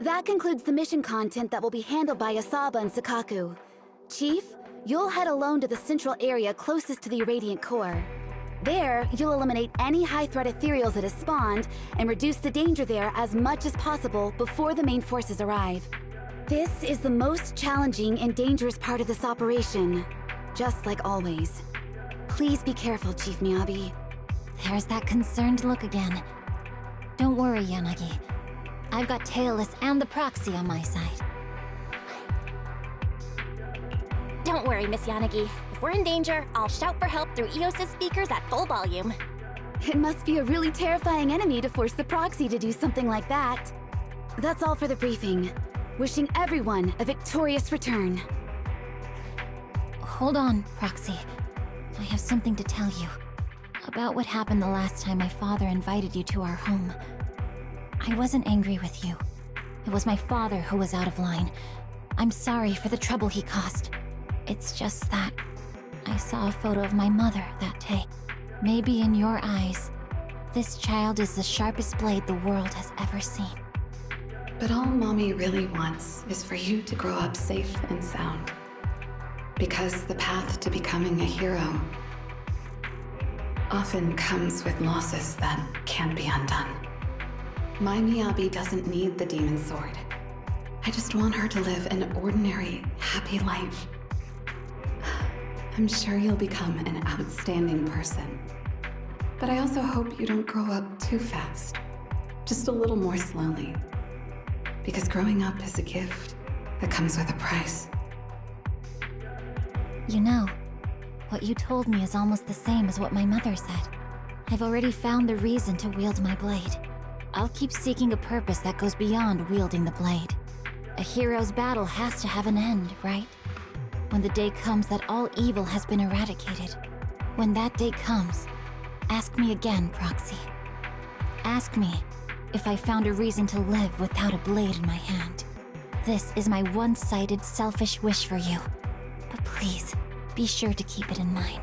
That concludes the mission content that will be handled by Asaba and Sakaku. Chief, you'll head alone to the central area closest to the irradiant core. There, you'll eliminate any high-threat ethereals that have spawned and reduce the danger there as much as possible before the main forces arrive. This is the most challenging and dangerous part of this operation, just like always. Please be careful, Chief Miyabi. There's that concerned look again. Don't worry, Yanagi. I've got Tailless and the proxy on my side. Don't worry, Miss Yanagi. If we're in danger, I'll shout for help through EOS's speakers at full volume. It must be a really terrifying enemy to force the proxy to do something like that. That's all for the briefing. Wishing everyone a victorious return. Hold on, Proxy. I have something to tell you. About what happened the last time my father invited you to our home. I wasn't angry with you. It was my father who was out of line. I'm sorry for the trouble he caused. It's just that I saw a photo of my mother that day. Maybe in your eyes, this child is the sharpest blade the world has ever seen. But all Mommy really wants is for you to grow up safe and sound. Because the path to becoming a hero often comes with losses that can't be undone. My Miyabi doesn't need the demon sword. I just want her to live an ordinary, happy life. I'm sure you'll become an outstanding person. But I also hope you don't grow up too fast. Just a little more slowly. Because growing up is a gift that comes with a price. You know, what you told me is almost the same as what my mother said. I've already found the reason to wield my blade. I'll keep seeking a purpose that goes beyond wielding the blade. A hero's battle has to have an end, right? When the day comes that all evil has been eradicated. When that day comes, ask me again, Proxy. Ask me if I found a reason to live without a blade in my hand. This is my one-sided, selfish wish for you. But please, be sure to keep it in mind.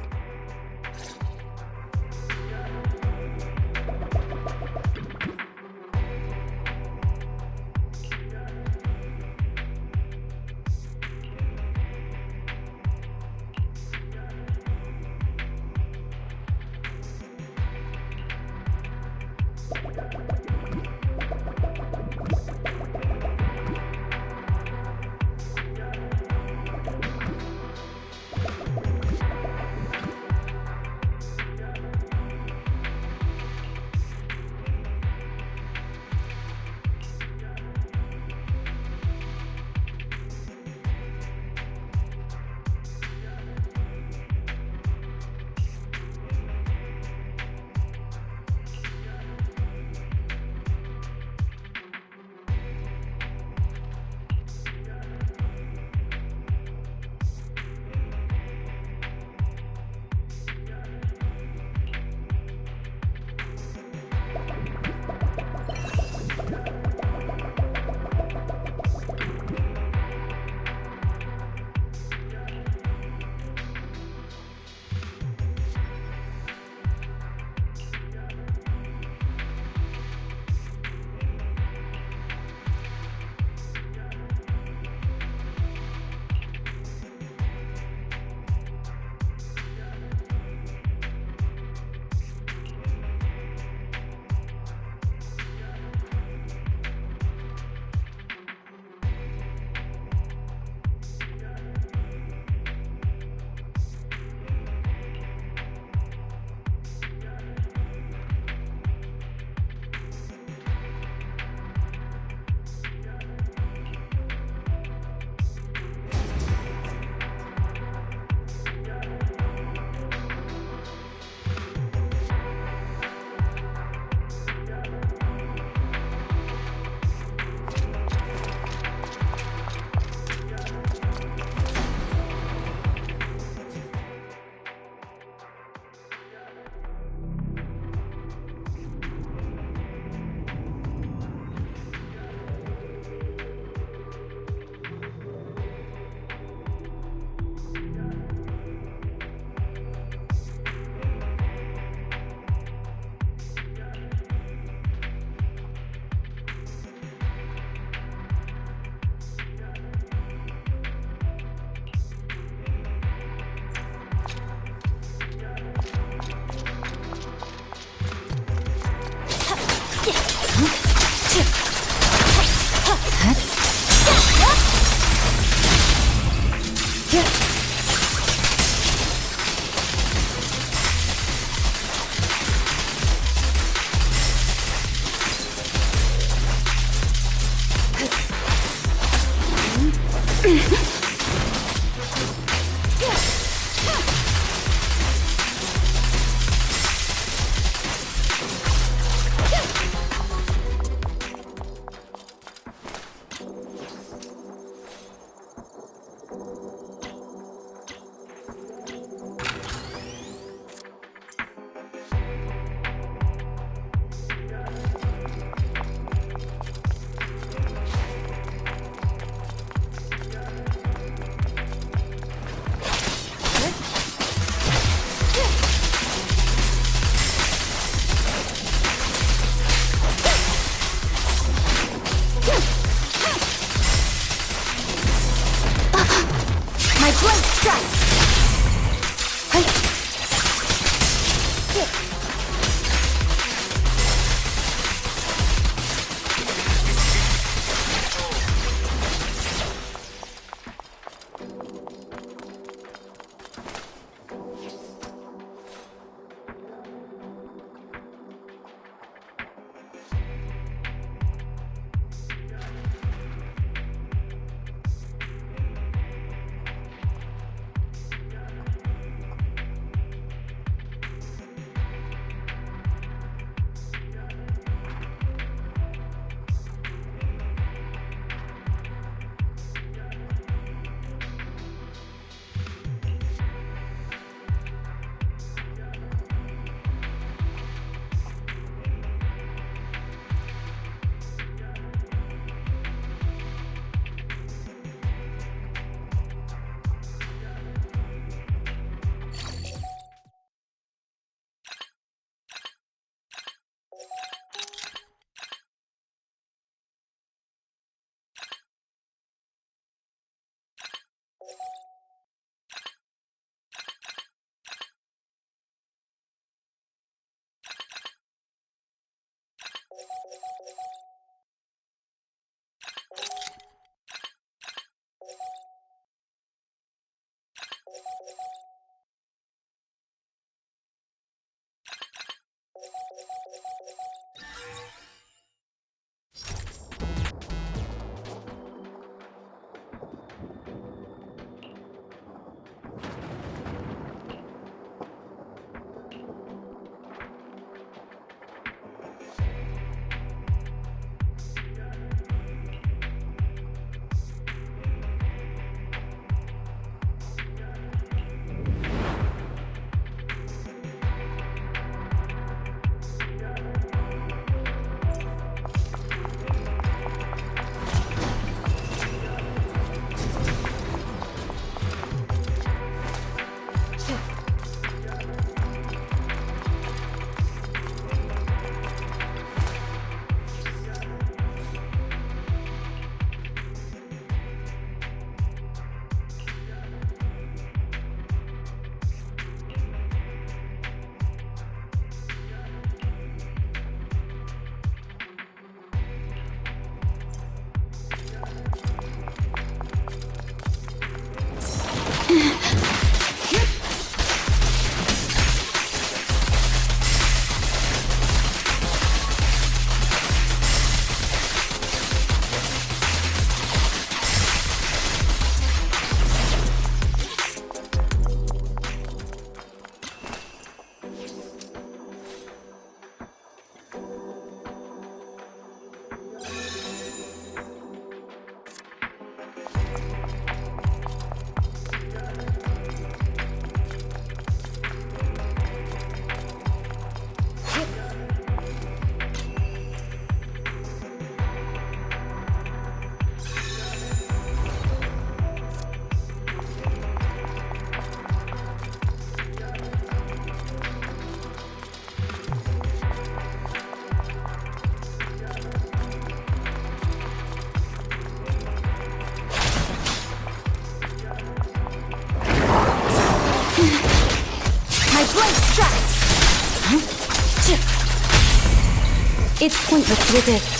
It's pointless to resist.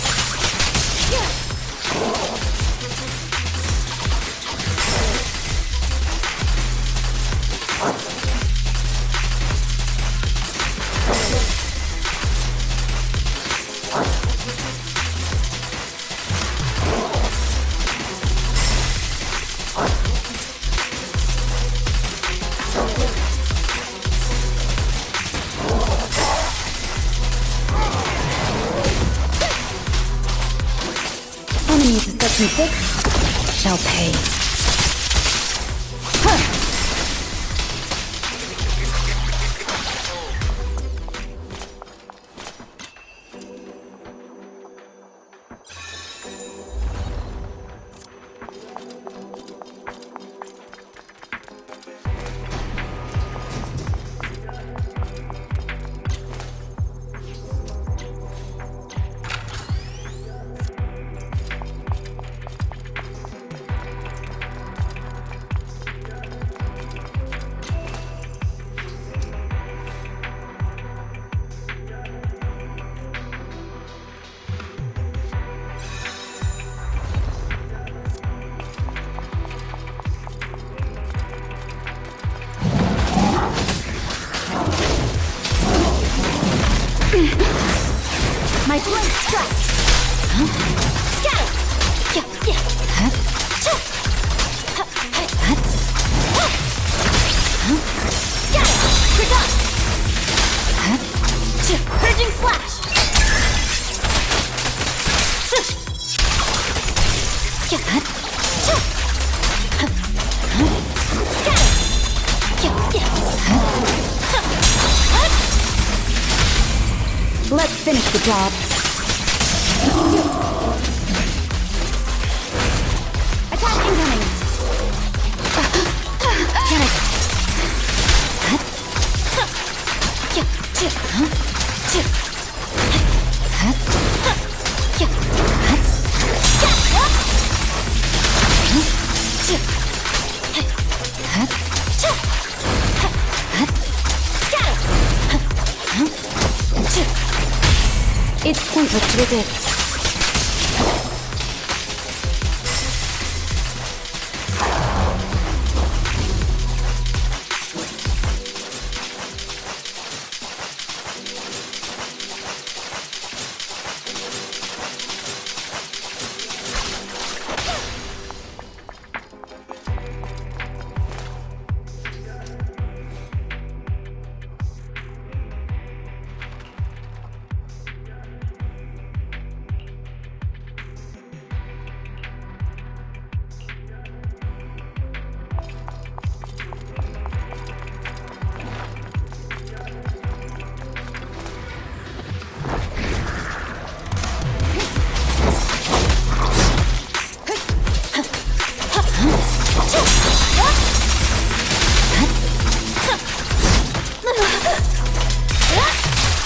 Enemies of Section 6 shall pay. My blade strikes! Scatter! Scatter! Forgot! Purging slash! Let's finish the job. Attack incoming! It's pointless to resist.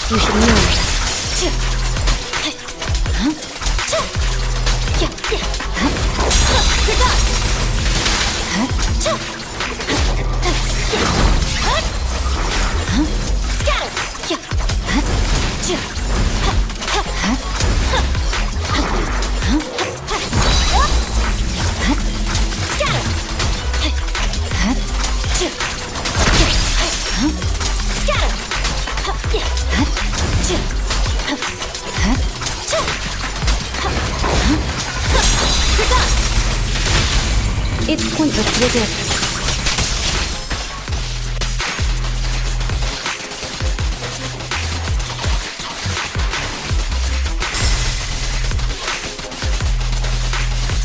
You should know. It's pointless to resist.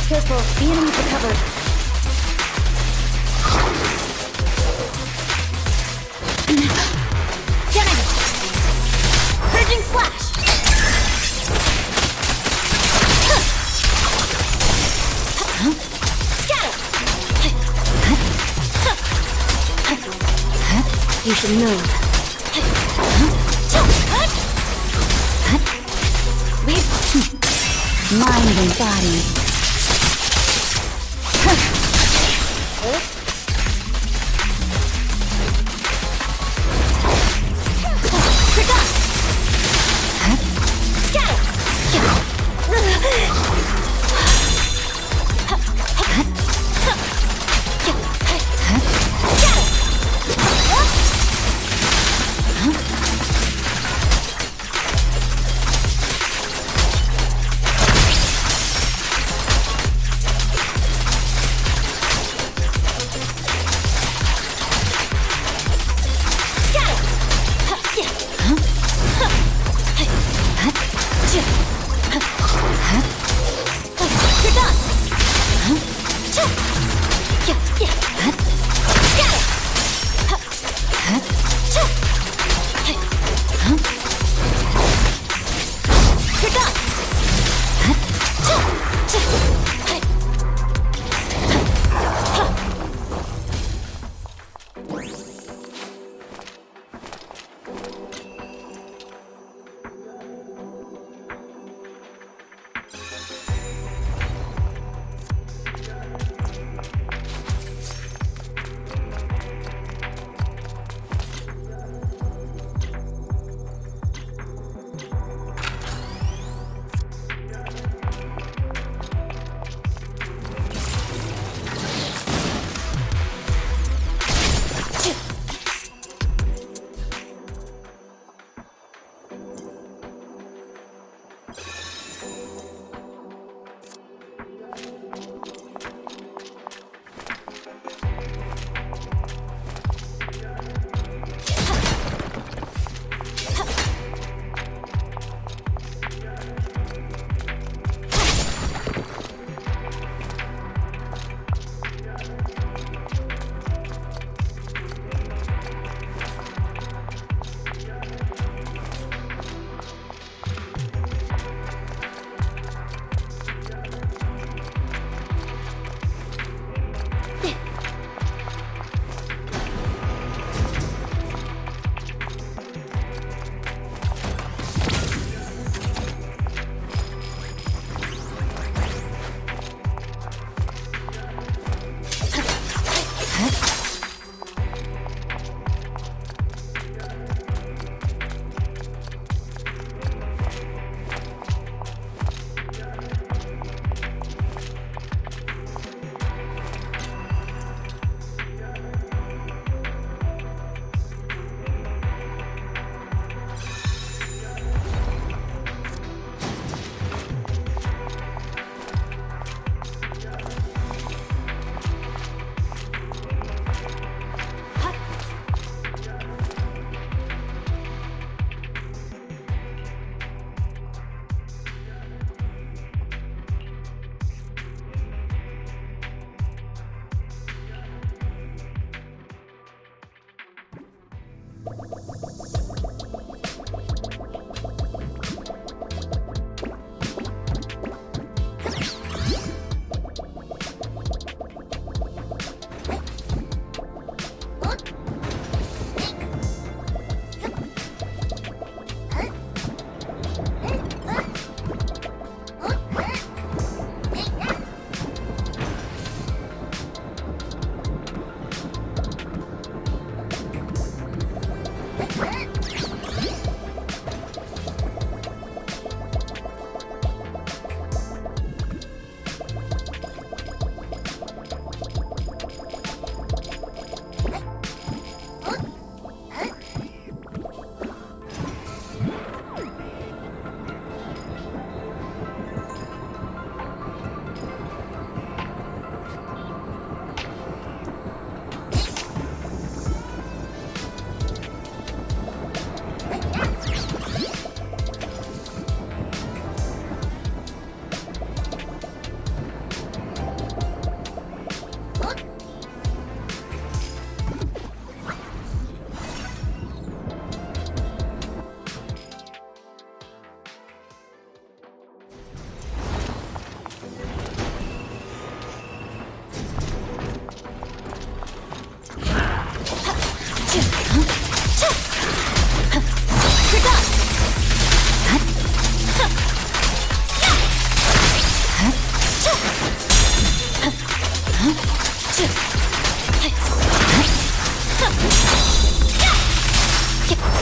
Careful, the enemies are covered. Damage! Purging slash! You should move. Mind and body. Scatter! You're done! You're done!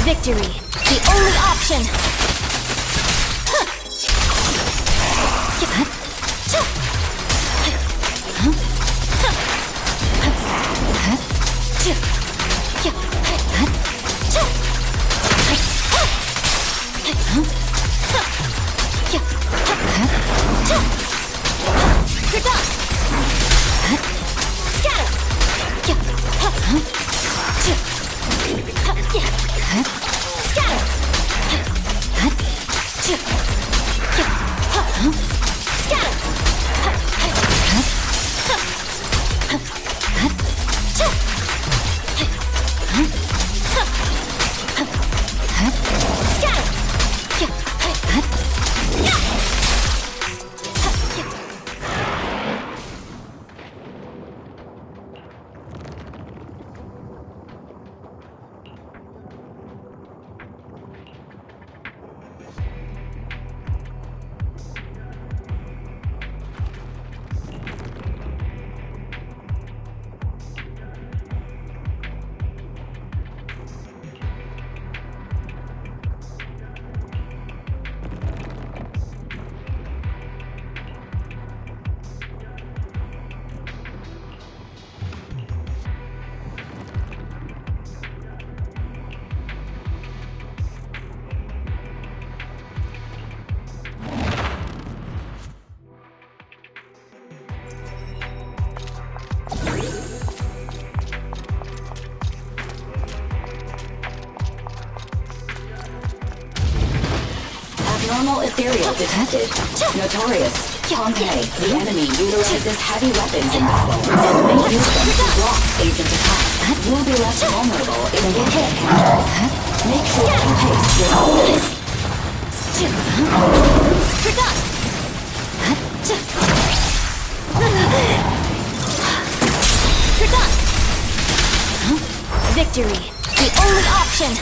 Victory, the only option! You're done! Scatter! Scatter! Abnormal ethereal detected. Notorious. Pompeii, the enemy utilizes heavy weapons in battle and may use them to block agent attacks. You'll be left vulnerable if you hit a counter. Make sure to haste your offense. Victory, the only option!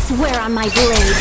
Swear on my blade.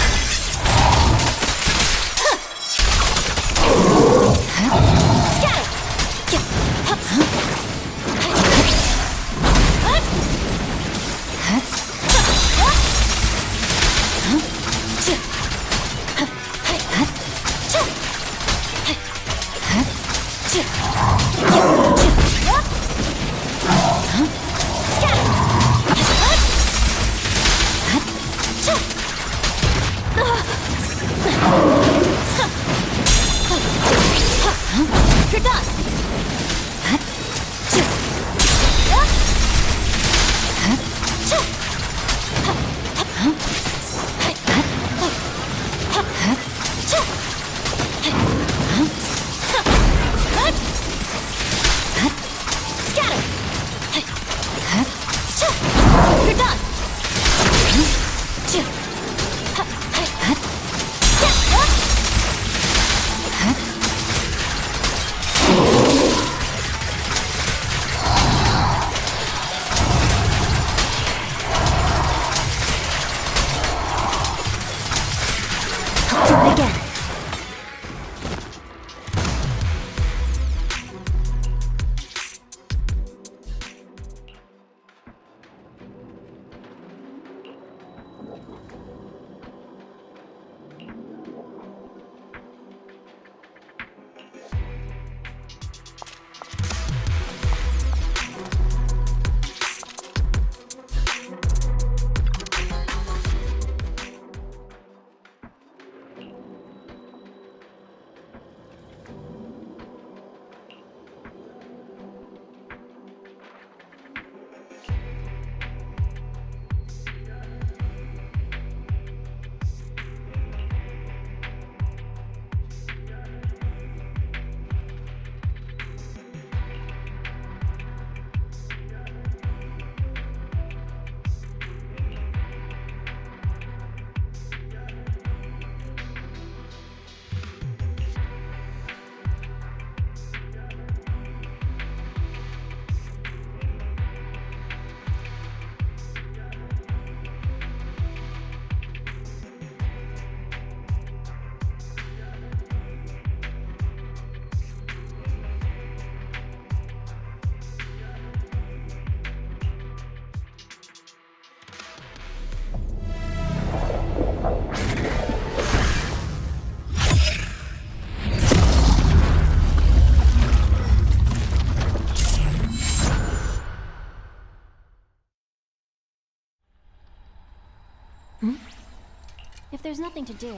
If there's nothing to do,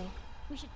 we should...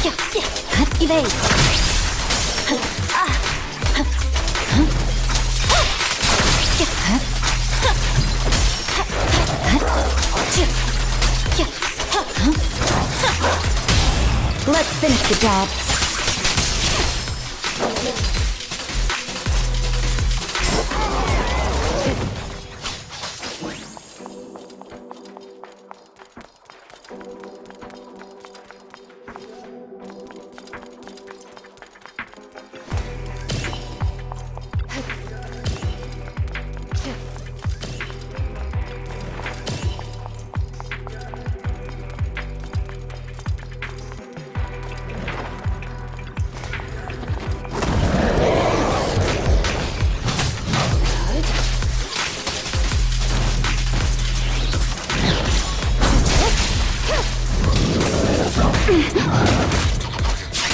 Evade. Let's finish the job.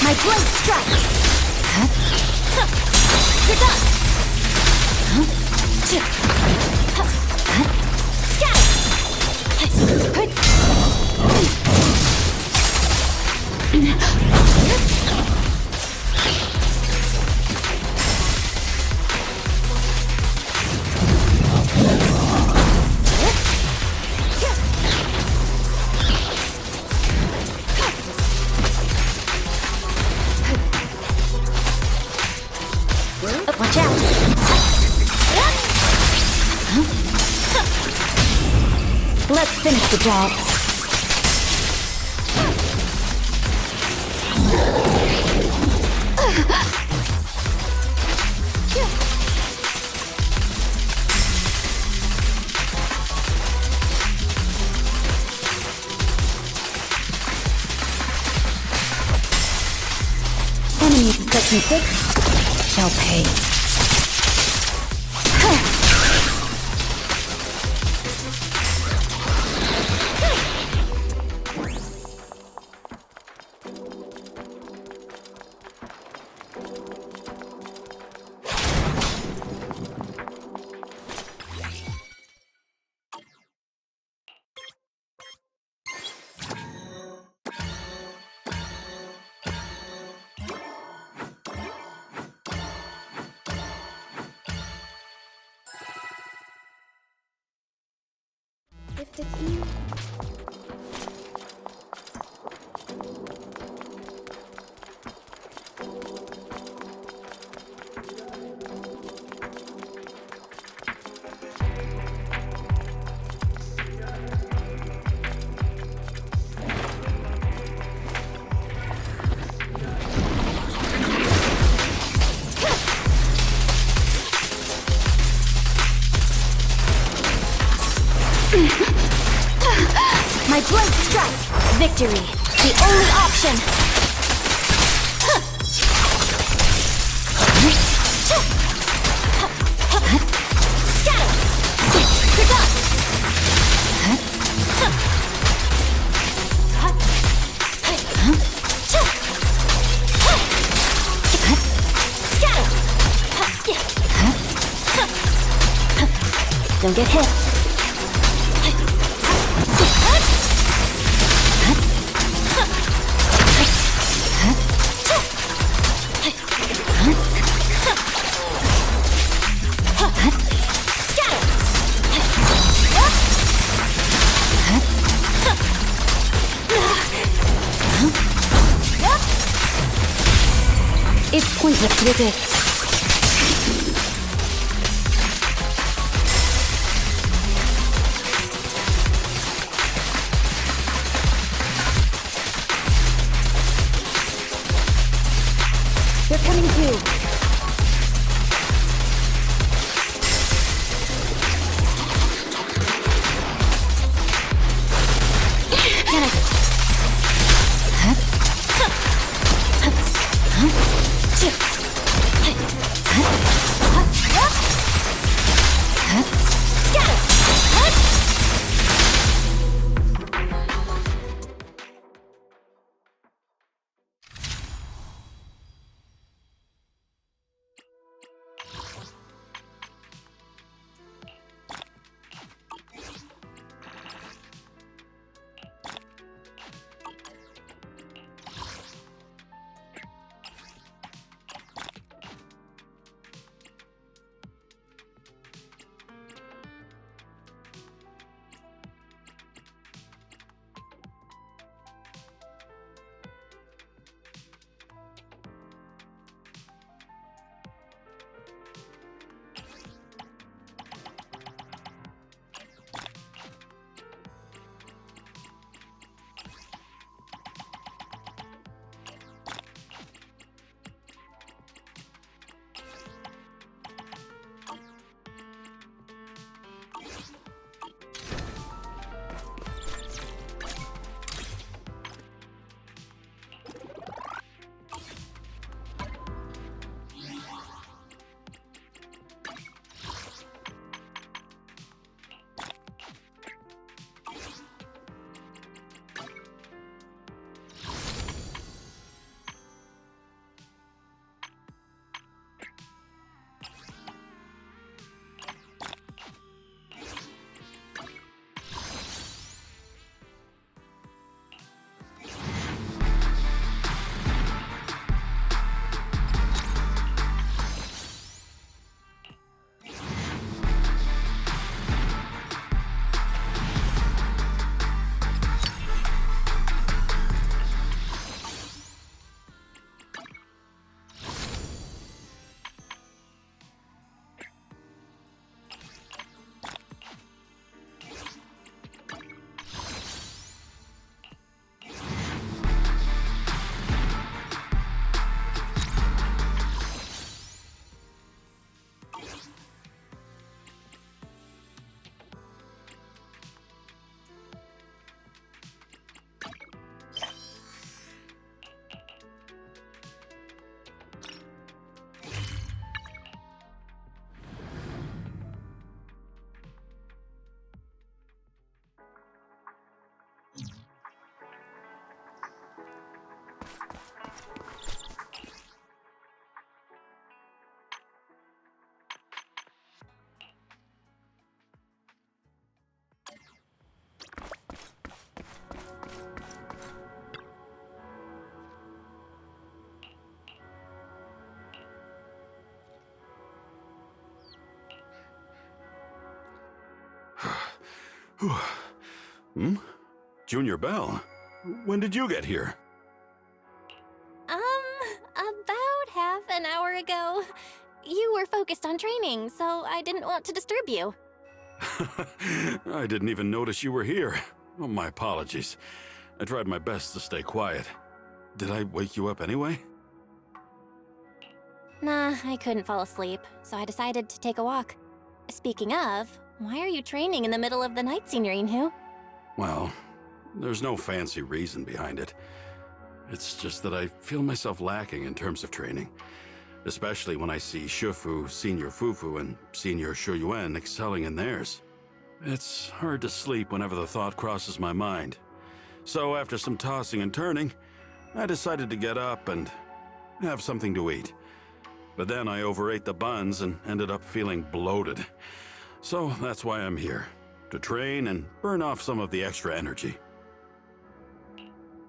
My blade strikes! You're done! Watch out! Let's finish the job. Enemies expecting 6 shall pay. If it's you. My blade strike! Victory! The only option! Scatter! You're done! Don't get hit. It's pointless to resist. They're coming too. Hmm? Junior Bell, when did you get here? About half an hour ago. You were focused on training, so I didn't want to disturb you. I didn't even notice you were here. Oh, my apologies. I tried my best to stay quiet. Did I wake you up anyway? Nah, I couldn't fall asleep, so I decided to take a walk. Speaking of, why are you training in the middle of the night, Senior Inhu? Well, there's no fancy reason behind it. It's just that I feel myself lacking in terms of training, especially when I see Shifu, Senior Fufu, and Senior Shuyuan excelling in theirs. It's hard to sleep whenever the thought crosses my mind. So after some tossing and turning, I decided to get up and have something to eat. But then I overate the buns and ended up feeling bloated. So that's why I'm here, to train and burn off some of the extra energy.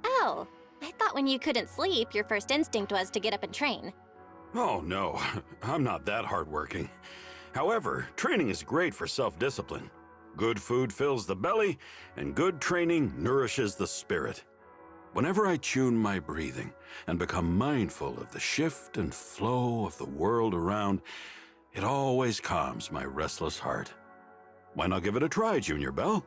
Oh, I thought when you couldn't sleep, your first instinct was to get up and train. Oh no, I'm not that hardworking. However, training is great for self-discipline. Good food fills the belly, and good training nourishes the spirit. Whenever I tune my breathing and become mindful of the shift and flow of the world around, it always calms my restless heart. Why not give it a try, Junior Bell?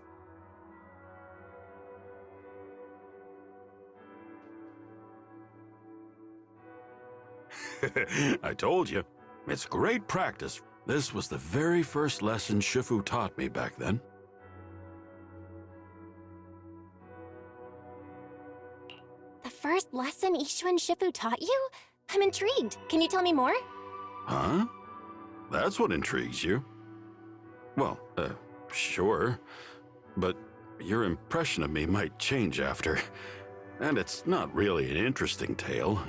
I told you, it's great practice. This was the very first lesson Shifu taught me back then. The first lesson Ishu and Shifu taught you? I'm intrigued. Can you tell me more? Huh? That's what intrigues you? Well, sure. But your impression of me might change after. And it's not really an interesting tale.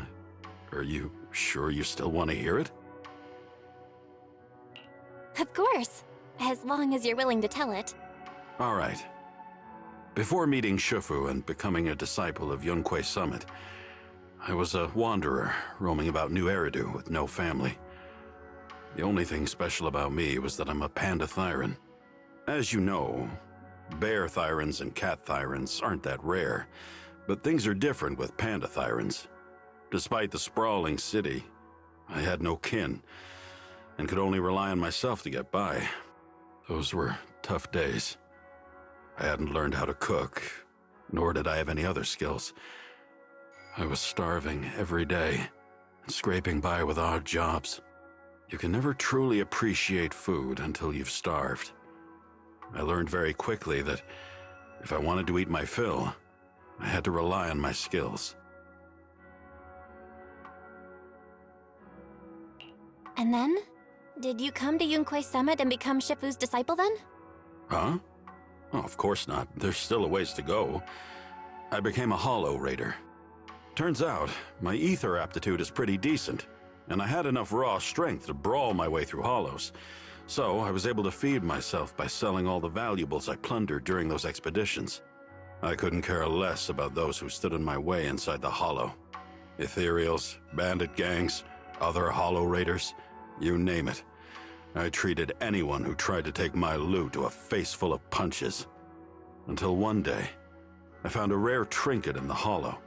Are you sure you still want to hear it? Of course, as long as you're willing to tell it. All right. Before meeting Shifu and becoming a disciple of Yunquei Summit, I was a wanderer roaming about New Eridu with no family. The only thing special about me was that I'm a panda thyron. As you know, bear thyrons and cat thyrons aren't that rare, but things are different with panda thyrons. Despite the sprawling city, I had no kin, and could only rely on myself to get by. Those were tough days. I hadn't learned how to cook, nor did I have any other skills. I was starving every day, and scraping by with odd jobs. You can never truly appreciate food until you've starved. I learned very quickly that if I wanted to eat my fill, I had to rely on my skills. And then? Did you come to Yunquei Summit and become Shifu's disciple then? Huh? Oh, of course not. There's still a ways to go. I became a hollow raider. Turns out, my ether aptitude is pretty decent, and I had enough raw strength to brawl my way through hollows. So I was able to feed myself by selling all the valuables I plundered during those expeditions. I couldn't care less about those who stood in my way inside the hollow. Ethereals, bandit gangs, other hollow raiders, you name it. I treated anyone who tried to take my loot to a face full of punches. Until one day, I found a rare trinket in the hollow.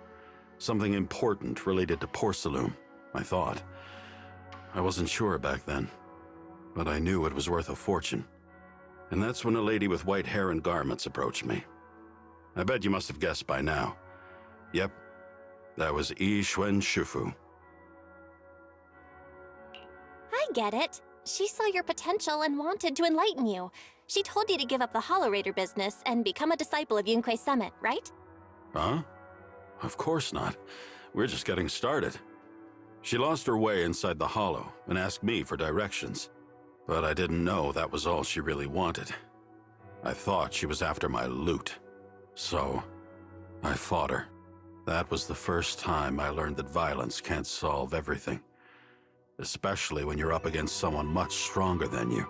Something important related to porcelain, I thought. I wasn't sure back then, but I knew it was worth a fortune. And that's when a lady with white hair and garments approached me. I bet you must have guessed by now. Yep, that was Yi Xuan Shufu. I get it. She saw your potential and wanted to enlighten you. She told you to give up the Hollow Raider business and become a disciple of Yunquei Summit, right? Huh? Of course not. We're just getting started. She lost her way inside the hollow and asked me for directions. But I didn't know that was all she really wanted. I thought she was after my loot. So, I fought her. That was the first time I learned that violence can't solve everything. Especially when you're up against someone much stronger than you.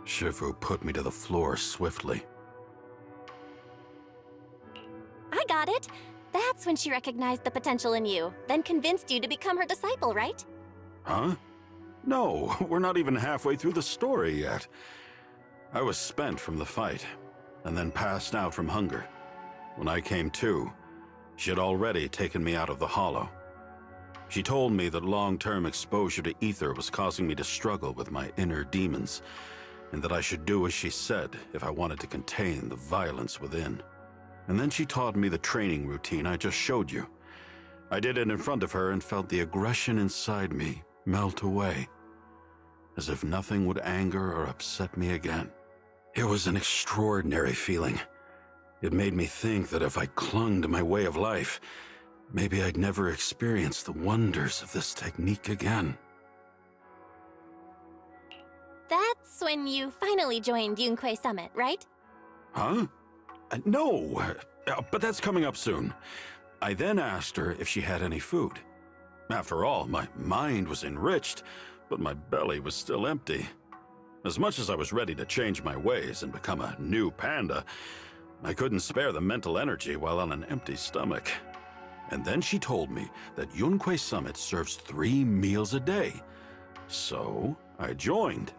Shifu put me to the floor swiftly. I got it. That's when she recognized the potential in you, then convinced you to become her disciple, right? Huh? No, we're not even halfway through the story yet. I was spent from the fight. and then passed out from hunger. When I came to, she had already taken me out of the hollow. She told me that long-term exposure to ether was causing me to struggle with my inner demons, and that I should do as she said if I wanted to contain the violence within. And then she taught me the training routine I just showed you. I did it in front of her and felt the aggression inside me melt away, as if nothing would anger or upset me again. It was an extraordinary feeling. It made me think that if I clung to my way of life, maybe I'd never experience the wonders of this technique again. That's when you finally joined Yunquei Summit, right? Huh? No, but that's coming up soon. I then asked her if she had any food. After all, my mind was enriched, but my belly was still empty. As much as I was ready to change my ways and become a new panda, I couldn't spare the mental energy while on an empty stomach. And then she told me that Yunquei Summit serves 3 meals a day. So I joined.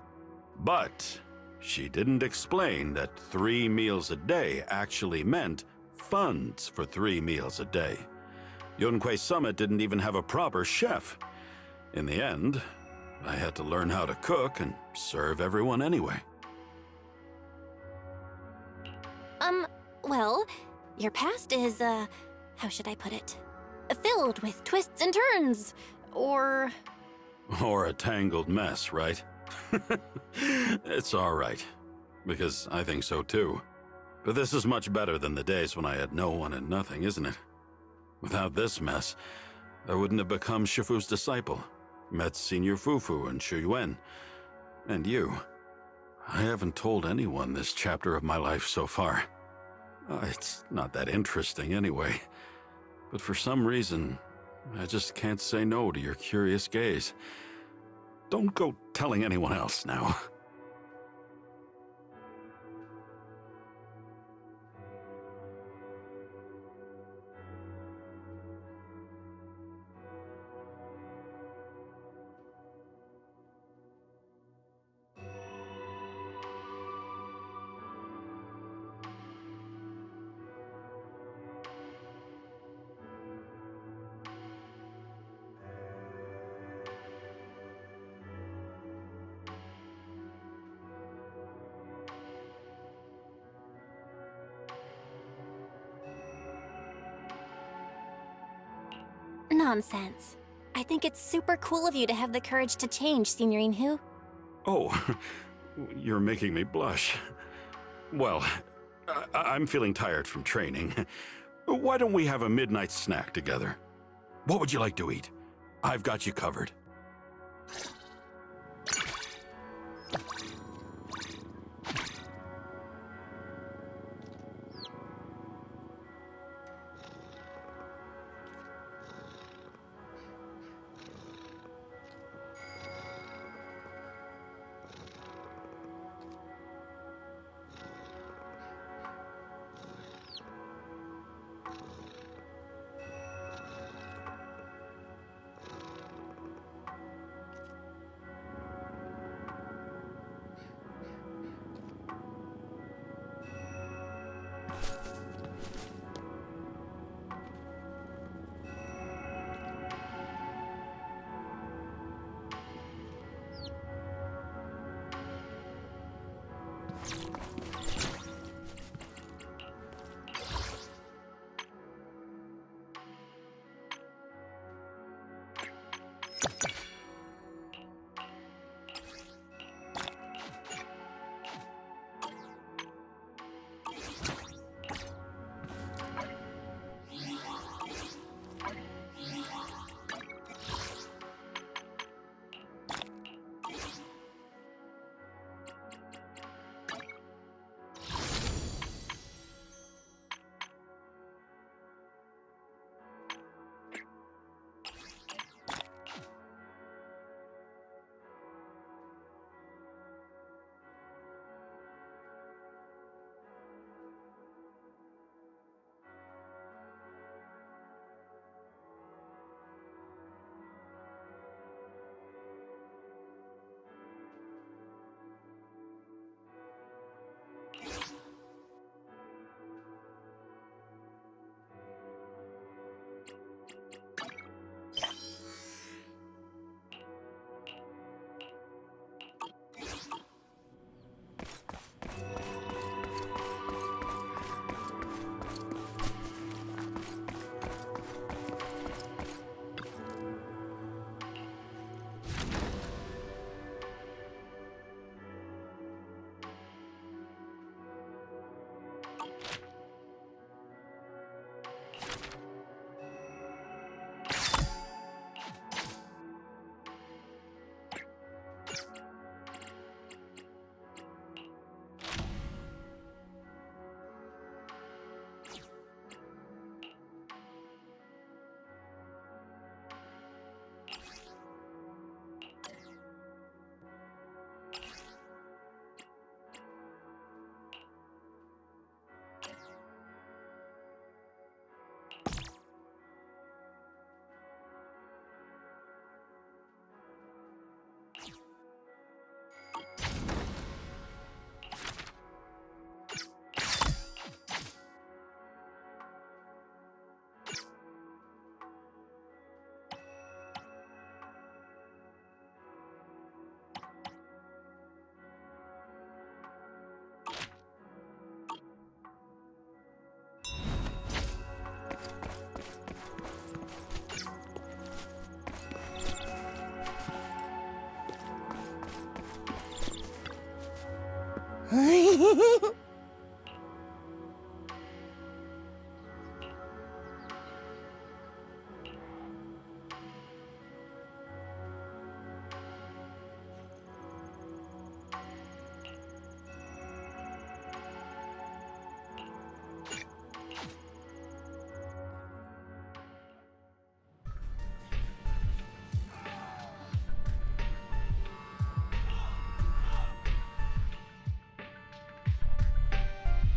But she didn't explain that 3 meals a day actually meant funds for 3 meals a day. Yunquei Summit didn't even have a proper chef. In the end, I had to learn how to cook and serve everyone anyway. Well, your past is, how should I put it? Filled with twists and turns, or Or a tangled mess, right? It's all right, because I think so too. But this is much better than the days when I had no one and nothing, isn't it? Without this mess, I wouldn't have become Shifu's disciple, met Senior Fufu and Shu Yuan, and you. I haven't told anyone this chapter of my life so far. It's not that interesting anyway, but for some reason, I just can't say no to your curious gaze. Don't go telling anyone else now. nonsense. I think it's super cool of you to have the courage to change, Signorine Hu. Oh, you're making me blush. Well, I'm feeling tired from training. Why don't we have a midnight snack together? What would you like to eat? I've got you covered.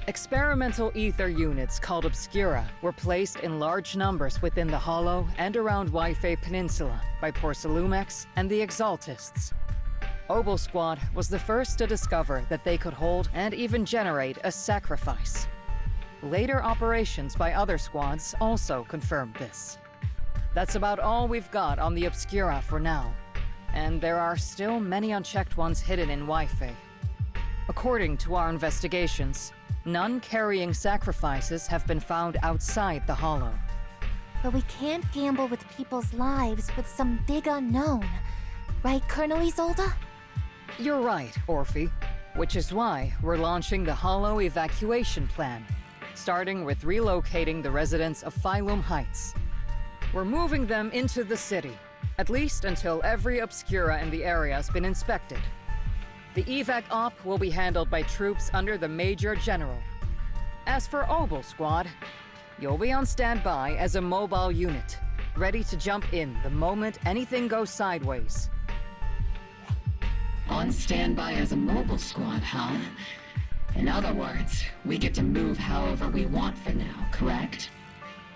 Experimental ether units called Obscura were placed in large numbers within the Hollow and around Waifei Peninsula by Porcelumex and the Exaltists. Obel Squad was the first to discover that they could hold and even generate a sacrifice. Later operations by other squads also confirmed this. That's about all we've got on the Obscura for now, and there are still many unchecked ones hidden in Waifei. According to our investigations, none carrying sacrifices have been found outside the Hollow. But we can't gamble with people's lives with some big unknown. Right, Colonel Isolde? You're right, Orphe. Which is why we're launching the Hollow evacuation plan, starting with relocating the residents of Phylum Heights. We're moving them into the city, at least until every Obscura in the area has been inspected. The evac op will be handled by troops under the Major General. As for Obel Squad, you'll be on standby as a mobile unit, ready to jump in the moment anything goes sideways. On standby as a mobile squad, huh? In other words, we get to move however we want for now, correct?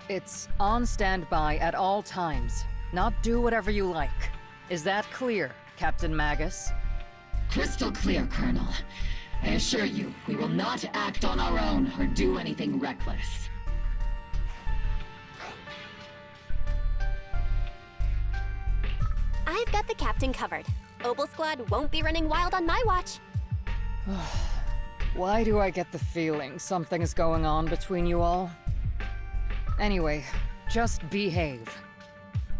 It's on standby at all times, not do whatever you like. Is that clear, Captain Magus? Crystal clear, Colonel. I assure you, we will not act on our own or do anything reckless. I've got the captain covered. Obel Squad won't be running wild on my watch. Why do I get the feeling something is going on between you all? Anyway, just behave.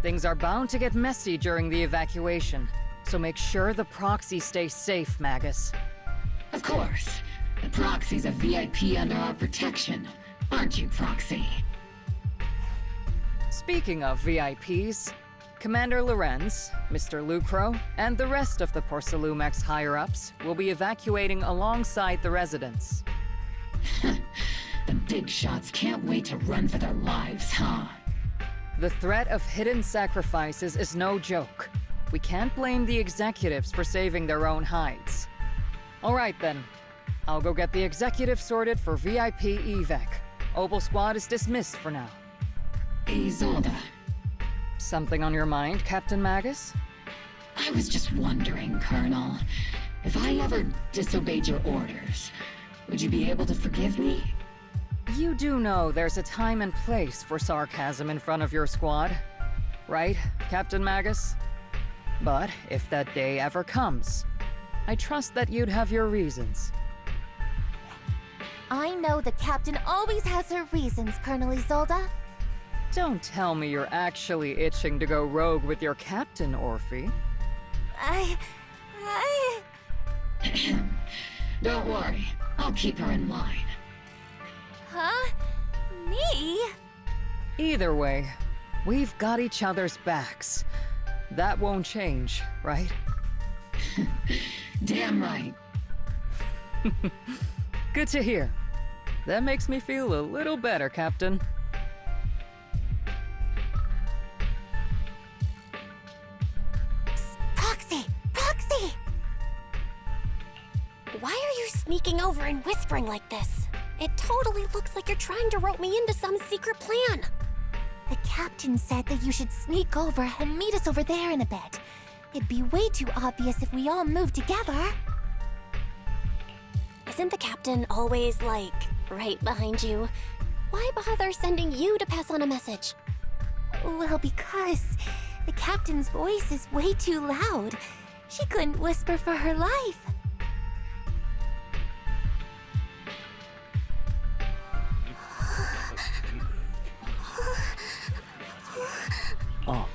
Things are bound to get messy during the evacuation, so make sure the proxy stays safe, Magus. Of course. The Proxy's a VIP under our protection. Aren't you, Proxy? Speaking of VIPs, Commander Lorenz, Mr. Lucro, and the rest of the Porcelumex higher-ups will be evacuating alongside the residents. The big shots can't wait to run for their lives, huh? The threat of hidden sacrifices is no joke. We can't blame the executives for saving their own hides. All right then. I'll go get the executive sorted for VIP evac. Obel Squad is dismissed for now. Isolde, Something on your mind, Captain Magus? I was just wondering, Colonel, if I ever disobeyed your orders, would you be able to forgive me? You do know there's a time and place for sarcasm in front of your squad, right, Captain Magus? But if that day ever comes, I trust that you'd have your reasons. I know the captain always has her reasons, Colonel Isolde. Don't tell me you're actually itching to go rogue with your captain, Orphe. I... Don't worry, I'll keep her in line. Huh? Me? Either way, we've got each other's backs. That won't change, right? Damn right. Good to hear. That makes me feel a little better, Captain. Proxy! Proxy! Why are you sneaking over and whispering like this? It totally looks like you're trying to rope me into some secret plan. The captain said that you should sneak over and meet us over there in a bit. It'd be way too obvious if we all moved together. Isn't the captain always, like, right behind you? Why bother sending you to pass on a message? Well, because the captain's voice is way too loud. She couldn't whisper for her life. Oh.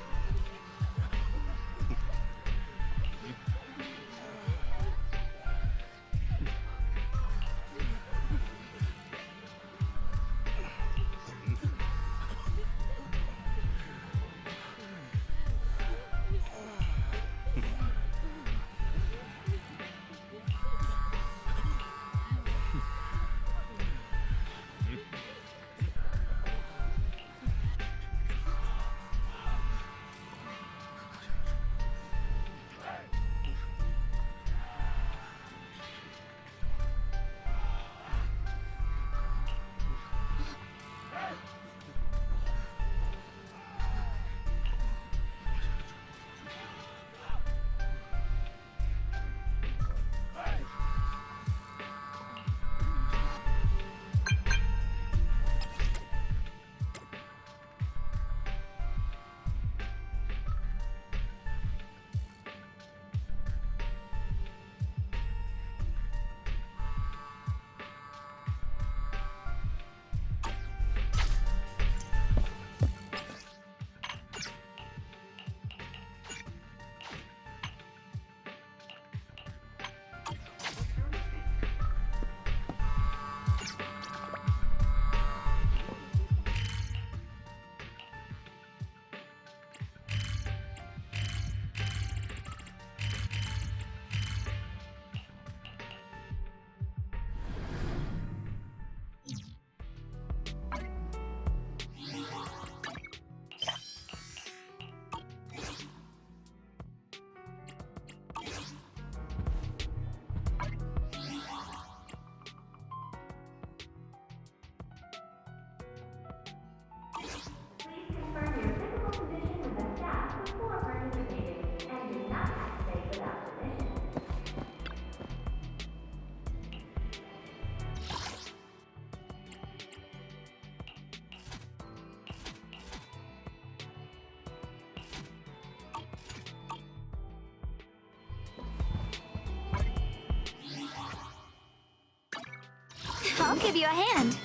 I'll give you a hand.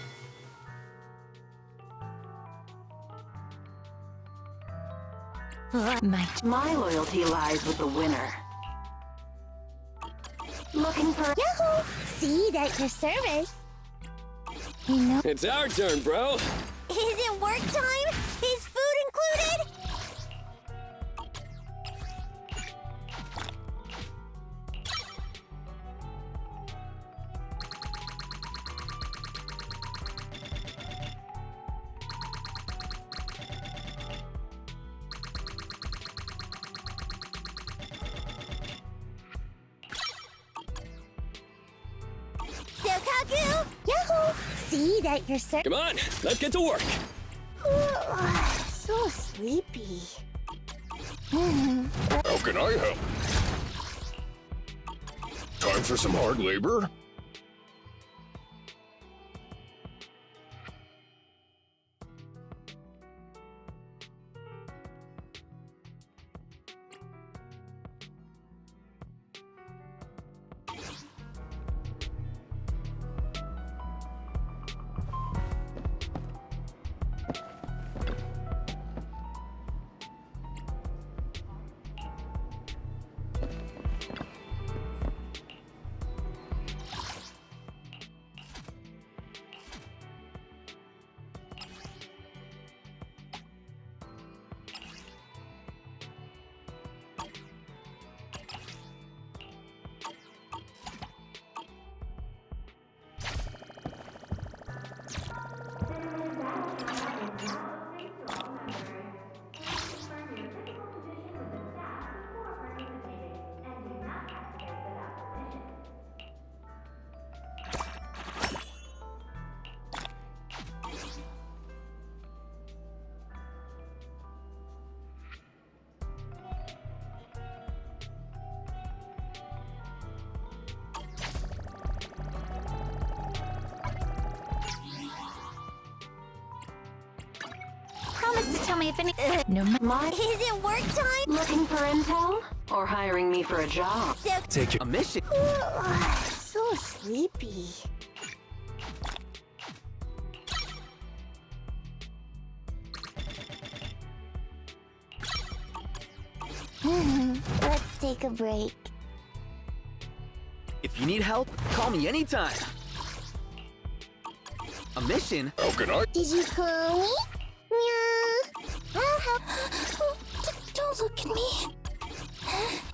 My loyalty lies with the winner. Looking for Yahoo! See you at your service. You know, It's our turn, bro. Is it work time? Is food included? Sokaku! Yahoo! See you at your service. Come on, let's get to work. So sleepy. How can I help? Time for some hard labor? promise to tell me if any. No matter. Is it work time? Looking for intel? Or hiring me for a job? Take your mission. So sleepy. Let's take a break. If you need help, call me anytime. A mission? How can I? Did you call me? Meow. I'll help. Don't look at me.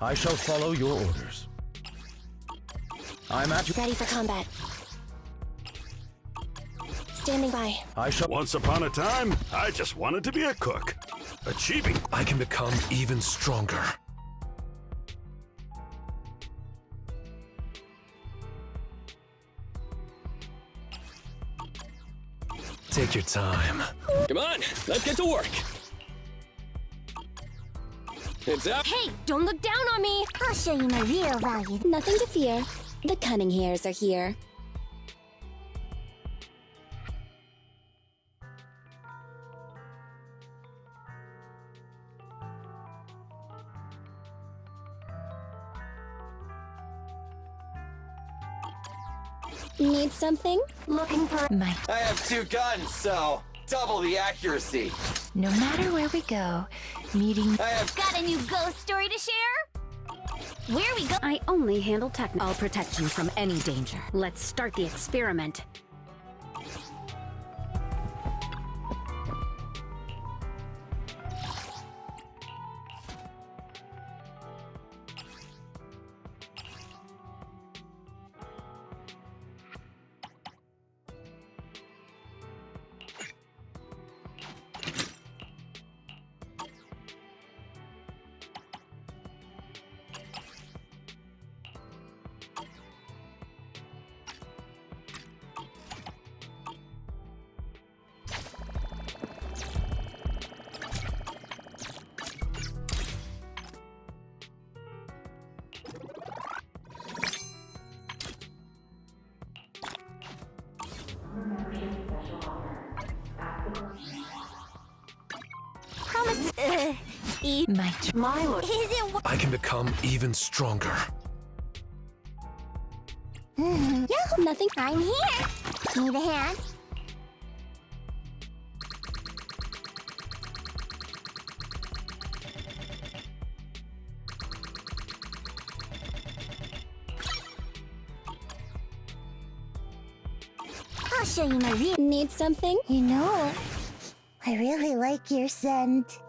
I shall follow your orders. I'm at you. Ready for combat. Standing by. I shall. Once upon a time, I just wanted to be a cook. Achieving. I can become even stronger. Take your time. Come on, let's get to work. It's up. Hey, don't look down on me! I'll show you my real value. Nothing to fear. The cunning hairs are here. Need something? Looking for. I have 2 guns, so double the accuracy. No matter where we go, meeting. I have. Got a new ghost story to share? Where we go? I only handle technical. I'll protect you from any danger. Let's start the experiment. Promise. Eat. My look. Is it work? I can become even stronger. Yeah. Nothing. I'm here. Need a hand? I'll show you my real. Need something? You know, I really like your scent.